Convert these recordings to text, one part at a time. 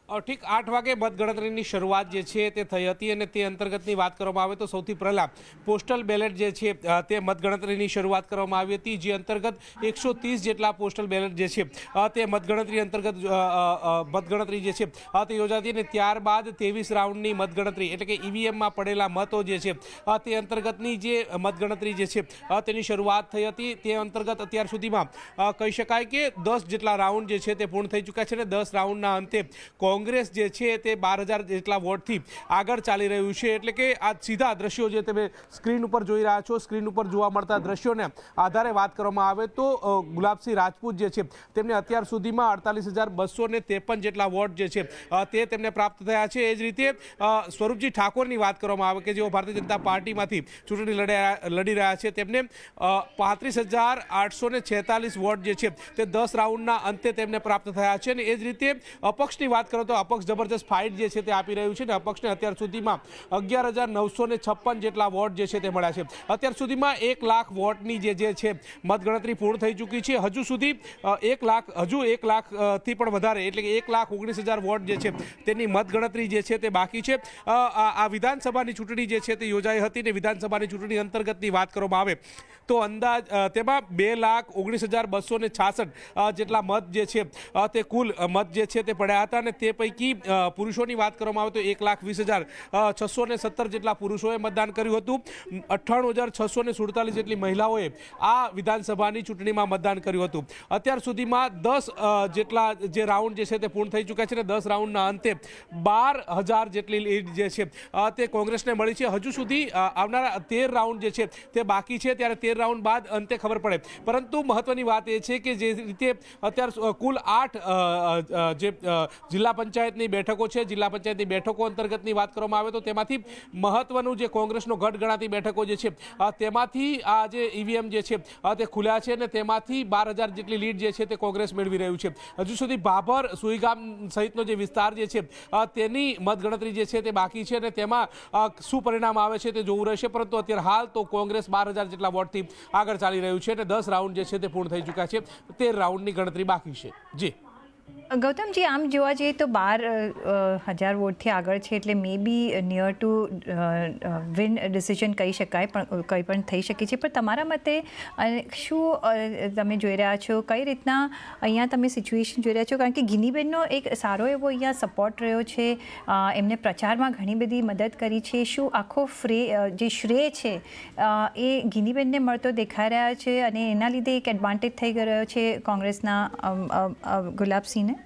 ઠીક 8 વાગે મતગણતરીની શરૂઆત જે છે તે થઈ હતી અને તે અંતર્ગતની વાત કરવામાં આવે તો સૌથી પહેલાં પોસ્ટલ બેલેટ જે છે તે મતગણતરીની શરૂઆત કરવામાં આવી હતી, જે અંતર્ગત 130 જેટલા પોસ્ટલ બેલેટ જે છે તે મતગણતરી અંતર્ગત મતગણતરી જે છે તે યોજાતી અને ત્યારબાદ 23 રાઉન્ડની મતગણતરી એટલે કે ઈવીએમમાં પડેલા મતો જે છે તે અંતર્ગતની જે મતગણતરી જે છે તેની શરૂઆત થઈ હતી। તે અંતર્ગત અત્યાર સુધીમાં કહી શકાય કે 10 જેટલા રાઉન્ડ જે છે તે પૂર્ણ થઈ ચૂક્યા છે અને 10 રાઉન્ડના અંતે કોંગ્રેસ જે છે તે 12,000 જેટલા વોટથી આગળ ચાલી રહ્યું છે। એટલે કે આ સીધા દ્રશ્યો જે તમે સ્ક્રીન ઉપર જોઈ રહ્યા છો, સ્ક્રીન ઉપર જોવા મળતા દ્રશ્યોને આધારે વાત કરવામાં આવે તો ગુલાબસિંહ રાજપૂત જે છે તેમને અત્યાર સુધીમાં 48,253 જેટલા વોટ જે છે તે તેમને પ્રાપ્ત થયા છે। એ જ રીતે સ્વરૂપજી ઠાકોરની વાત કરવામાં આવે કે જેઓ ભારતીય જનતા પાર્ટીમાંથી ચૂંટણી લડી રહ્યા છે, તેમને 35,846 વોટ જે છે તે 10 રાઉન્ડના અંતે તેમને પ્રાપ્ત થયા છે। અને એ જ રીતે અપક્ષની વાત કરો તો અપક્ષ જબરજસ્ત ફાઇટ જે છે તે આપી રહ્યું છે અને અપક્ષને અત્યાર સુધીમાં 11,956 જેટલા વોટ જે છે તે મળ્યા છે। અત્યાર સુધીમાં 1 લાખ વોટની જે છે મતગણતરી પૂર્ણ થઈ ચૂકી છે। હજુ સુધી 1 લાખથી પણ વધારે એટલે કે 1,19,000 વોટ જે છે તેની મતગણતરી જે છે તે બાકી છે। આ વિધાનસભાની ચૂંટણી જે છે તે યોજાઈ હતી ને વિધાનસભાની ચૂંટણી અંતર્ગતની વાત કરવામાં આવે તો અંદાજ તેમાં 2,19,266 જેટલા મત જે છે તે કુલ મત જે છે તે પડ્યા હતા અને તે પૈકી પુરુષોની વાત કરવામાં આવે તો 1,20,617 જેટલા પુરુષોએ મતદાન કર્યું હતું। 98,647 જેટલી મહિલાઓએ આ વિધાનસભાની ચૂંટણીમાં મતદાન કર્યું હતું। અત્યાર સુધીમાં 10 જેટલા જે રાઉન્ડ જે છે તે પૂર્ણ થઈ ચૂક્યા છે અને 10 રાઉન્ડના અંતે 12,000 જેટલી લીડ જે છે તે કોંગ્રેસને મળી છે। હજુ સુધી આવનારા 13 રાઉન્ડ જે છે તે બાકી છે, ત્યારે 13 રાઉન્ડ બાદ અંતે ખબર પડે। પરંતુ મહત્વની વાત એ છે કે જે રીતે અત્યારે કુલ 8 જે જિલ્લા પંચાયતની બેઠકો છે, જિલ્લા પંચાયતની બેઠકો અંતર્ગતની વાત કરવામાં આવે તો તેમાંથી મહત્વનું જે કોંગ્રેસનો ગઢ ગણાતી બેઠકો જે છે તેમાંથી આ જે ઈવીએમ જે છે તે ખુલ્યા છે અને તેમાંથી 12,000 જેટલી લીડ જે છે તે કોંગ્રેસ મેળવી રહ્યું છે। હજુ સુધી ભાભર સુઈગામ સહિતનો જે વિસ્તાર જે છે તેની મતગણતરી જે છે તે બાકી છે અને તેમાં શું પરિણામ આવે છે તે જોવું રહેશે। પરંતુ અત્યારે હાલ તો કોંગ્રેસ 12,000 જેટલા વોટથી આગળ ચાલી રહ્યું છે અને 10 રાઉન્ડ જે છે તે પૂર્ણ થઈ ચૂક્યા છે, 13 રાઉન્ડની ગણતરી બાકી છે। જી ગૌતમજી, આમ જોવા જઈએ તો 12,000 વોટથી આગળ છે એટલે મે બી નિયર ટુ વિન ડિસિઝન કહી શકાય, પણ કંઈ પણ થઈ શકે છે। પણ તમારા મતે શું તમે જોઈ રહ્યા છો, કઈ રીતના અહીંયા તમે સિચ્યુએશન જોઈ રહ્યા છો? કારણ કે ગિનીબેનનો એક સારો એવો અહીંયા સપોર્ટ રહ્યો છે, એમને પ્રચારમાં ઘણી બધી મદદ કરી છે। શું આખો જે શ્રેય છે એ ગિનીબેનને મળતો દેખાઈ રહ્યા છે અને એના લીધે એક એડવાન્ટેજ થઈ રહ્યો છે કોંગ્રેસના ગુલાબસિંહને?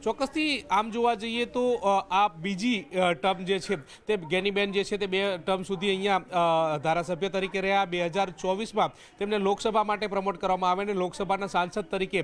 ચોક્કસથી આમ જોવા જઈએ તો આ બીજી ટર્મ જે છે તે ગેનીબેન જે છે તે 2 ટર્મ સુધી અહીંયા ધારાસભ્ય તરીકે રહ્યા। 2024માં તેમને લોકસભા માટે પ્રમોટ કરવામાં આવે અને લોકસભાના સાંસદ તરીકે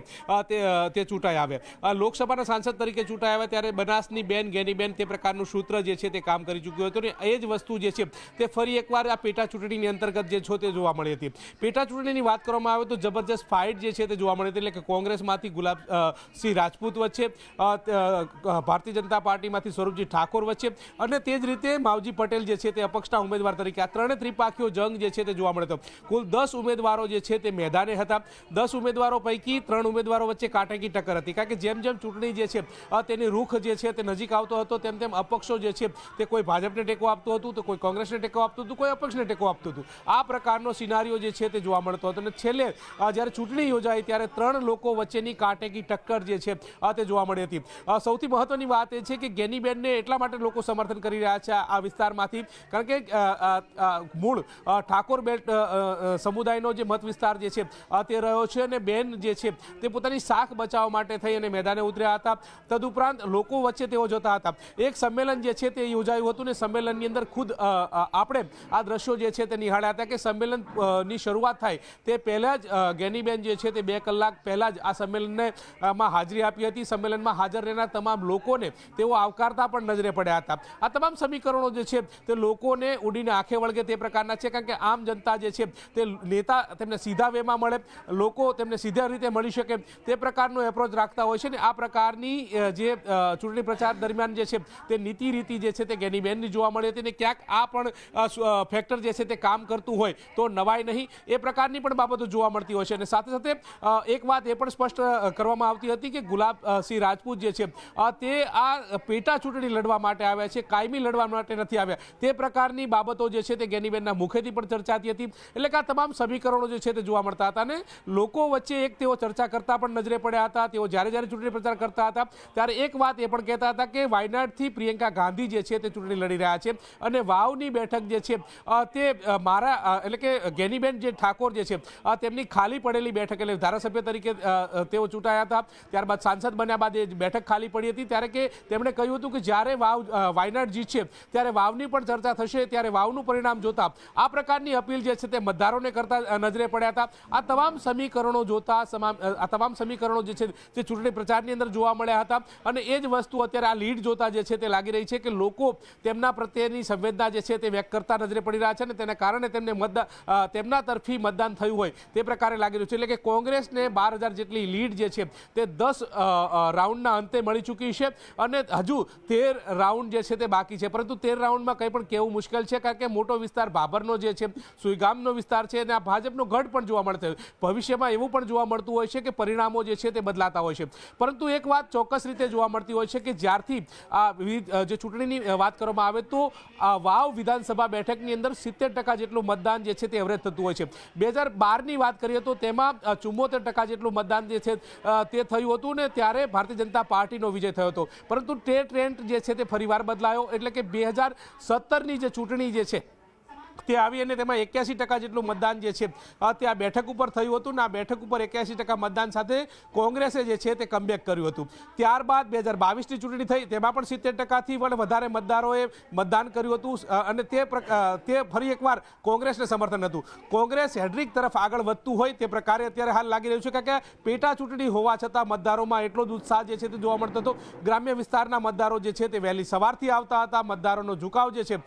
તે ચૂંટાઈ આવ્યા। લોકસભાના સાંસદ તરીકે ચૂંટાઈ આવ્યા ત્યારે બનાસની બેન ગેનીબેન તે પ્રકારનું સૂત્ર જે છે તે કામ કરી ચૂક્યું હતું અને એ જ વસ્તુ જે છે તે ફરી એકવાર આ પેટા ચૂંટણીની અંતર્ગત જે છો તે જોવા મળી હતી। પેટા ચૂંટણીની વાત કરવામાં આવે તો જબરજસ્ત ફાઇટ જે છે તે જોવા મળી હતી, એટલે કે કોંગ્રેસમાંથી ગુલાબસિંહ રાજપૂત વચ્ચે, ભારતીય જનતા પાર્ટીમાંથી સ્વરૂપજી ઠાકોર વચ્ચે અને તે જ રીતે માવજી પટેલ જે છે તે અપક્ષના ઉમેદવાર તરીકે આ ત્રણે ત્રિપાખીઓ જંગ જે છે તે જોવા મળ્યો હતો। કુલ 10 ઉમેદવારો જે છે તે મેદાને હતા। 10 ઉમેદવારો પૈકી 3 ઉમેદવારો વચ્ચે કાંટેકી ટક્કર હતી, કારણ કે જેમ જેમ ચૂંટણી જે છે તેની રૂખ જે છે તે નજીક આવતો હતો તેમ તેમ અપક્ષો જે છે તે કોઈ ભાજપને ટેકો આપતું હતું તો કોઈ કોંગ્રેસને ટેકો આપતું હતું, કોઈ અપક્ષને ટેકો આપતું હતું। આ પ્રકારનો સિનારીઓ જે છે તે જોવા મળતો હતો અને છેલ્લે જ્યારે ચૂંટણી યોજાઈ ત્યારે 3 લોકો વચ્ચેની કાંટેકી ટક્કર જે છે તે જોવા મળી હતી। સૌથી મહત્વની વાત એ છે કે ગેનીબેનને એટલા માટે લોકો સમર્થન કરી રહ્યા છે આ વિસ્તારમાંથી, કારણ કે મૂળ ઠાકોર બેલ્ટ સમુદાયનો જે મત વિસ્તાર જે છે તે રહ્યો છે અને બેન જે છે તે પોતાની શાખ બચાવવા માટે થઈ અને મેદાને ઉતર્યા હતા। તદુપરાંત લોકો વચ્ચે તેઓ જતા હતા। એક સંમેલન જે છે તે યોજાયું હતું ને સંમેલનની અંદર ખુદ આપણે આ દ્રશ્યો જે છે તે નિહાળ્યા હતા કે સંમેલનની શરૂઆત થાય તે પહેલાં જ ગેનીબેન જે છે તે 2 કલાક પહેલાં જ આ સંમેલનમાં હાજરી આપી હતી। સંમેલનમાં હાજર રહેનાર તમામ લોકોને તેઓ આવકારતા પણ નજરે પડ્યા હતા. આ તમામ સમીકરણો જે છે તે લોકોને ઉડીને આંખે વળગે તે પ્રકારના છે, કારણ કે આમ જનતા જે છે તે નેતા તેમને સીધા વેમાં મળે, લોકો તેમને સીધા રીતે મળી શકે તે પ્રકારનો એપ્રોચ રાખતા હોય છે. ને આ પ્રકારની જે ચૂંટણી પ્રચાર દરમિયાન જે છે તે નીતિ રીતિ જે છે તે ગેનીબેનની જોવા મળી હતી. ને ક્યાંક આ પણ ફેક્ટર જે છે તે કામ કરતું હોય તો નવાય નહીં, એ પ્રકારની પણ બાબતો જોવા મળતી હોય છે. અને સાથે સાથે એક વાત એ પણ સ્પષ્ટ કરવામાં આવતી હતી કે ગુલાબસિંહ રાજપૂત જે છે તે આ પેટા ચૂંટણી લડવા માટે આવ્યા છે, કાયમી લડવા માટે નથી આવ્યા. તે પ્રકારની બાબતો જે છે તે ગેનીબેનના મુખેથી પણ ચર્ચાતી હતી. એટલે કે આ તમામ સમીકરણો જે છે તે જોવા મળતા હતા. અને લોકો વચ્ચે એક તેઓ ચર્ચા કરતા પણ નજરે પડ્યા હતા. તેઓ જ્યારે ચૂંટણી પ્રચાર કરતા હતા ત્યારે એક વાત એ પણ કહેતા હતા કે વાયનાડથી પ્રિયંકા ગાંધી જે છે તે ચૂંટણી લડી રહ્યા છે અને વાવની બેઠક જે છે તે મારા એટલે કે ગેનીબેન જે ઠાકોર જે છે તેમની ખાલી પડેલી બેઠક, એટલે ધારાસભ્ય તરીકે તેઓ ચૂંટાયા હતા, ત્યારબાદ સાંસદ બન્યા બાદ એ બેઠક ખાલી પડી હતી. ત્યારે કે તેમણે કહ્યું હતું કે જ્યારે વાયનાડ જીતશે ત્યારે વાવની પણ ચર્ચા થશે, ત્યારે વાવનું પરિણામ જોતા આ પ્રકારની અપીલ જે છે તે મતદારોને કરતા નજરે પડ્યા હતા. આ તમામ સમીકરણો જોતા આ તમામ સમીકરણો જે છે તે ચૂંટણી પ્રચારની અંદર જોવા મળ્યા હતા. અને એ જ વસ્તુ અત્યારે આ લીડ જોતા જે છે તે લાગી રહી છે કે લોકો તેમના પ્રત્યેની સંવેદના જે છે તે વ્યક્ત કરતા નજરે પડી રહ્યા છે અને તેના કારણે તેમને તેમના તરફી મતદાન થયું હોય તે પ્રકારે લાગી રહ્યું છે. એટલે કે કોંગ્રેસને 12,000 જેટલી લીડ જે છે તે 10 રાઉન્ડના અંતે મળી ચૂકી છે અને હજુ 13 રાઉન્ડ જે છે તે બાકી છે. પરંતુ 13 રાઉન્ડમાં કંઈ પણ કહેવું મુશ્કેલ છે, કારણ કે મોટો વિસ્તાર ભાભરનો જે છે, સુઈગામનો વિસ્તાર છે અને આ ભાજપનો ગઢ પણ જોવા મળતો હોય. ભવિષ્યમાં એવું પણ જોવા મળતું હોય છે કે પરિણામો જે છે તે બદલાતા હોય છે. પરંતુ એક વાત ચોક્કસ રીતે જોવા મળતી હોય છે કે જ્યારથી આ જે ચૂંટણીની વાત કરવામાં આવે તો વાવ વિધાનસભા બેઠકની અંદર 70% જેટલું મતદાન જે છે તે એવરેજ થતું હોય છે. 2012ની વાત કરીએ તો તેમાં 74% જેટલું મતદાન જે છે તે થયું હતું ને ત્યારે ભારતીય જનતા પાર્ટીનો વિજય થયો હતો. પરંતુ તે ટ્રેન્ડ જે છે તે ફરીવાર બદલાયો. એટલે કે 2017ની જે ચૂંટણી જે છે તે આવી અને તેમાં 81% જેટલું મતદાન જે છે તે આ બેઠક ઉપર થયું હતું. ને આ બેઠક ઉપર 81% મતદાન સાથે કોંગ્રેસે જે છે તે કમબેક કર્યું હતું. ત્યારબાદ 2022ની ચૂંટણી થઈ, તેમાં પણ 70%થી પણ વધારે મતદારોએ મતદાન કર્યું હતું અને તે ફરી એકવાર કોંગ્રેસને સમર્થન હતું. કોંગ્રેસ હેડ્રિક તરફ આગળ વધતું હોય તે પ્રકારે અત્યારે હાલ લાગી રહ્યું છે, કારણ કે પેટા ચૂંટણી હોવા છતાં મતદારોમાં એટલો જ ઉત્સાહ જે છે તે જોવા મળતો હતો. ગ્રામ્ય વિસ્તારના મતદારો જે છે તે વહેલી સવારથી આવતા હતા. મતદારોનો ઝુકાવ જે છે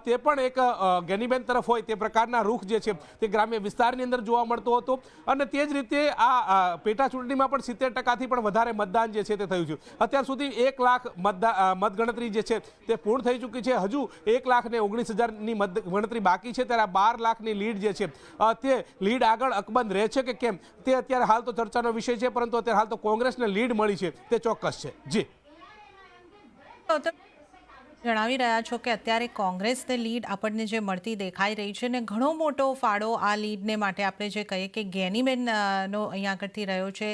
તે પણ એક ગેનીબેન તરફ હોય તે પ્રકારના રૂખ જે છે તે ગ્રામ્ય વિસ્તારની અંદર જોવા મળતો હતો. અને તે જ રીતે આ પેટા ચૂંટણીમાં પણ 70%થી પણ વધારે મતદાન જે છે તે થયું છે. અત્યાર સુધી 1 લાખ મતગણતરી જે છે તે પૂર્ણ થઈ ચૂકી છે. હજુ 1,19,000ની મતગણતરી બાકી છે. ત્યારે 12 લાખની લીડ જે છે તે લીડ આગળ અકબંધ રહે છે કે કેમ તે અત્યારે હાલ તો ચર્ચાનો વિષય છે. પરંતુ અત્યારે હાલ તો કોંગ્રેસને લીડ મળી છે તે ચોક્કસ છે. જી જણાવી રહ્યા છો કે અત્યારે કોંગ્રેસને લીડ આપણને જે મળતી દેખાઈ રહી છે ને ઘણો મોટો ફાળો આ લીડને માટે આપણે જે કહીએ કે ગેનીબેનનો અહીંયા આગળથી રહ્યો છે.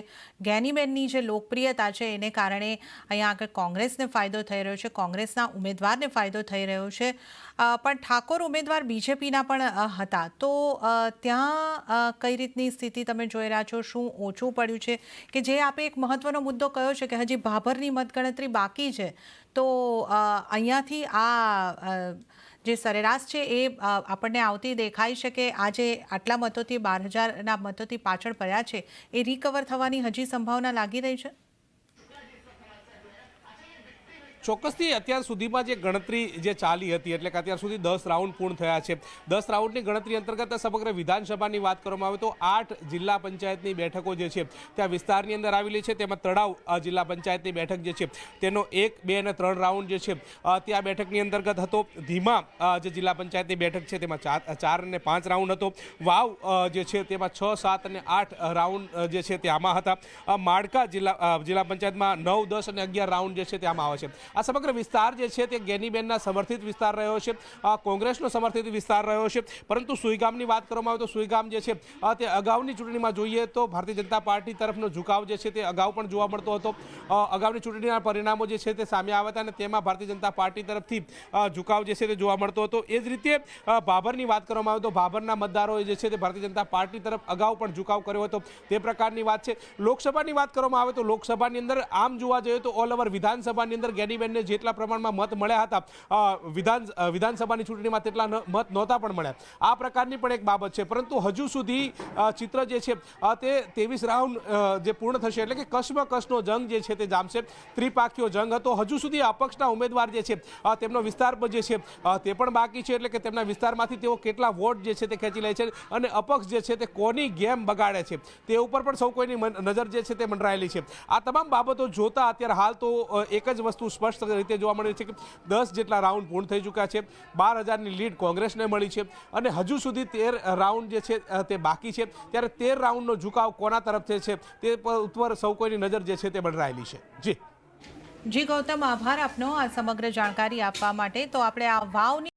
ગેનીબેનની જે લોકપ્રિયતા છે એને કારણે અહીંયા આગળ કોંગ્રેસને ફાયદો થઈ રહ્યો છે, કોંગ્રેસના ઉમેદવારને ફાયદો થઈ રહ્યો છે. પણ ઠાકોર ઉમેદવાર બીજેપીના પણ હતા. તો ત્યાં કઈ રીતની સ્થિતિ તમે જોઈ રહ્યા છો? શું ઓછું પડ્યું છે? કે જે આપે એક મહત્વનો મુદ્દો કયો છે કે હજી ભાભરની મતગણતરી બાકી છે, તો અહીંયાથી આ જે સરેરાશ છે એ આપણને આવતી દેખાય છે કે આજે આટલા મતોથી 12,000ના મતોથી પાછળ પડ્યા છે એ રિકવર થવાની હજી સંભાવના લાગી રહી છે? ચોક્કસથી અત્યાર સુધીમાં જે ગણતરી જે ચાલી હતી, એટલે કે અત્યાર સુધી 10 રાઉન્ડ પૂર્ણ થયા છે. 10 રાઉન્ડની ગણતરી અંતર્ગત સમગ્ર વિધાનસભાની વાત કરવામાં આવે તો 8 જિલ્લા પંચાયતની બેઠકો જે છે ત્યાં વિસ્તારની અંદર આવેલી છે. તેમાં તળાવ જિલ્લા પંચાયતની બેઠક જે છે તેનો 1, 2 અને 3 રાઉન્ડ જે છે તે આ બેઠકની અંતર્ગત હતો. ધીમા જે જિલ્લા પંચાયતની બેઠક છે તેમાં 4 અને 5 રાઉન્ડ હતો. વાવ જે છે તેમાં 6, 7 અને 8 રાઉન્ડ જે છે તે આમાં હતા. માળકા જિલ્લા પંચાયતમાં 9, 10 અને 11 રાઉન્ડ જે છે તે આમાં આવે છે. આ સમગ્ર વિસ્તાર જે છે તે ગેનીબેનના સમર્થિત વિસ્તાર રહ્યો છે, કોંગ્રેસનો સમર્થિત વિસ્તાર રહ્યો છે. પરંતુ સુઈગામની વાત કરવામાં આવે તો સુઈગામ જે છે તે અગાઉની ચૂંટણીમાં જોઈએ તો ભારતીય જનતા પાર્ટી તરફનો ઝુકાવ જે છે તે અગાઉ પણ જોવા મળતો હતો. અગાઉની ચૂંટણીના પરિણામો જે છે તે સામે આવ્યા હતા અને તેમાં ભારતીય જનતા પાર્ટી તરફથી ઝુકાવ જે છે તે જોવા મળતો હતો. એ જ રીતે ભાભરની વાત કરવામાં આવે તો ભાભરના મતદારોએ જે છે તે ભારતીય જનતા પાર્ટી તરફ અગાઉ પણ ઝુકાવ કર્યો હતો તે પ્રકારની વાત છે. લોકસભાની વાત કરવામાં આવે તો લોકસભાની અંદર આમ જોવા જઈએ તો ઓલ ઓવર વિધાનસભાની અંદર ગેનીબેન જ્ઞાનીબેનને જેટલા પ્રમાણમાં મત મળ્યા હતા વિધાનસભાની ચૂંટણીમાં તેટલા મત નહોતા પણ મળ્યા. આ પ્રકારની પણ એક બાબત છે. પરંતુ હજુ સુધી ચિત્ર જે છે તે 23 રાઉન્ડ જે પૂર્ણ થશે એટલે કે કશમકશનો જંગ જે છે તે જામશે. ત્રિપાખીયો જંગ હતો. હજુ સુધી અપક્ષના ઉમેદવાર જે છે તેમનો વિસ્તાર જે છે તે પણ બાકી છે, એટલે કે તેમના વિસ્તારમાંથી તેઓ કેટલા વોટ જે છે તે ખેંચી લે છે અને અપક્ષ જે છે તે કોની ગેમ બગાડે છે તે ઉપર પણ સૌ કોઈની નજર જે છે તે મંડરાયેલી છે. આ તમામ બાબતો જોતા અત્યારે હાલ તો એક જ વસ્તુ સ્પષ્ટ રીતે જોવા મળી છે કે 10 જેટલા રાઉન્ડ પૂર્ણ થઈ ચૂક્યા છે. 12,000ની લીડ કોંગ્રેસને મળી છે અને હજુ સુધી 13 રાઉન્ડ જે છે તે બાકી છે. ત્યારે 13 રાઉન્ડનો ઝુકાવ કોના તરફ છે તે ઉપર સૌ કોઈની નજર જે છે તે મંડરાયેલી છે. જી ગૌતમ, આભાર આપનો આ સમગ્ર જાણકારી આપવા માટે. તો આપણે આ વાવની